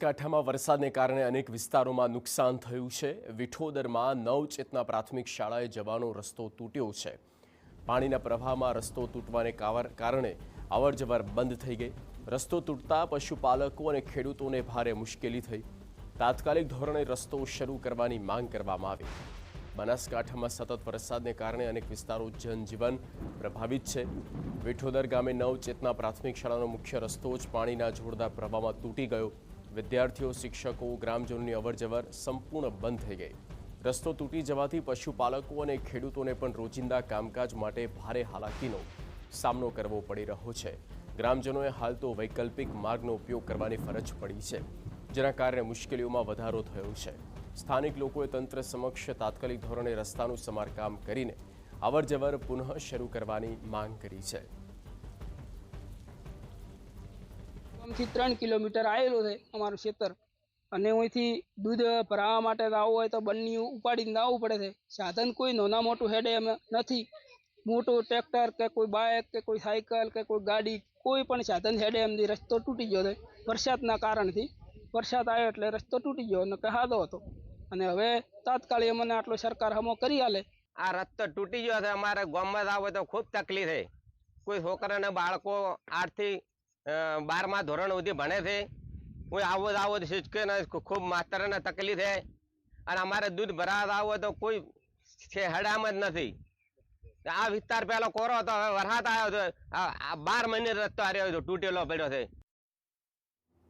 બનાસકાંઠામાં વરસાદને કારણે અનેક વિસ્તારોમાં નુકસાન થયું છે। વિઠોદરમાં નવચેતના પ્રાથમિક શાળાએ જવાનો રસ્તો તૂટ્યો છે। પાણીના પ્રવાહમાં રસ્તો તૂટવાને કારણે અવરજવર બંધ થઈ ગઈ। રસ્તો તૂટતા પશુપાલકો અને ખેડૂતોને ભારે મુશ્કેલી થઈ। તાત્કાલિક ધોરણે રસ્તો શરૂ કરવાની માંગ કરવામાં આવી। બનાસકાંઠામાં સતત વરસાદને કારણે અનેક વિસ્તારો જનજીવન પ્રભાવિત છે। વિઠોદર ગામે નવચેતના પ્રાથમિક શાળાનો મુખ્ય રસ્તો જ પાણીના જોરદાર પ્રવાહમાં તૂટી ગયો। વિદ્યાર્થીઓ, શિક્ષકો, ગ્રામજનોની અવરજવર સંપૂર્ણ બંધ થઈ ગઈ। રસ્તો તૂટી જવાથી પશુપાલકો અને ખેડૂતોને પણ રોજિંદા કામકાજ માટે ભારે હાલાકીનો સામનો કરવો પડી રહ્યો છે। ગ્રામજનોએ હાલ તો વૈકલ્પિક માર્ગનો ઉપયોગ કરવાની ફરજ પડી છે, જેના કારણે મુશ્કેલીઓમાં વધારો થયો છે। સ્થાનિક લોકોએ તંત્ર સમક્ષ તાત્કાલિક ધોરણે રસ્તાનું સમારકામ કરીને અવરજવર પુનઃ શરૂ કરવાની માંગ કરી છે। 3 કિલોમીટર આવેલું છે અમારું ખેતર, અને અહીંથી દૂધ ભરાવા માટે આવવું હોય તો બન્ની ઉપાડીને આવવું પડે છે। સાધન કોઈ નાના મોટું હેડે એમ નથી। મોટું ટ્રેક્ટર કે કોઈ બાઇક કે કોઈ સાયકલ કે કોઈ ગાડી, કોઈ પણ સાધન હેડે એમથી રસ્તો તૂટી ગયો છે વરસાદના કારણથી। વરસાદ આવ્યો એટલે રસ્તો તૂટી ગયો અને કહાદો હતો, અને હવે તાત્કાલિક મને આટલો સરકાર હમો કરી આલે। આ રસ્તો તૂટી ગયો છે। અમારે ગામમાં આવો તો ખૂબ તકલીફ છે। કોઈ છોકરાને બાળકો 8 થી 12મા ધોરણ સુધી ભણે છે। કોઈ આવો શીખકે ને ખૂબ માસ્તરને તકલીફ છે, અને અમારે દૂધ ભરાવા આવો તો કોઈ હેડામ જ નથી। આ વિસ્તાર પહેલો કોરો હતો, હવે વરસાદ આવ્યો છે, 12 મહિને રસ્તો હાર્યો તૂટેલો પડ્યો છે।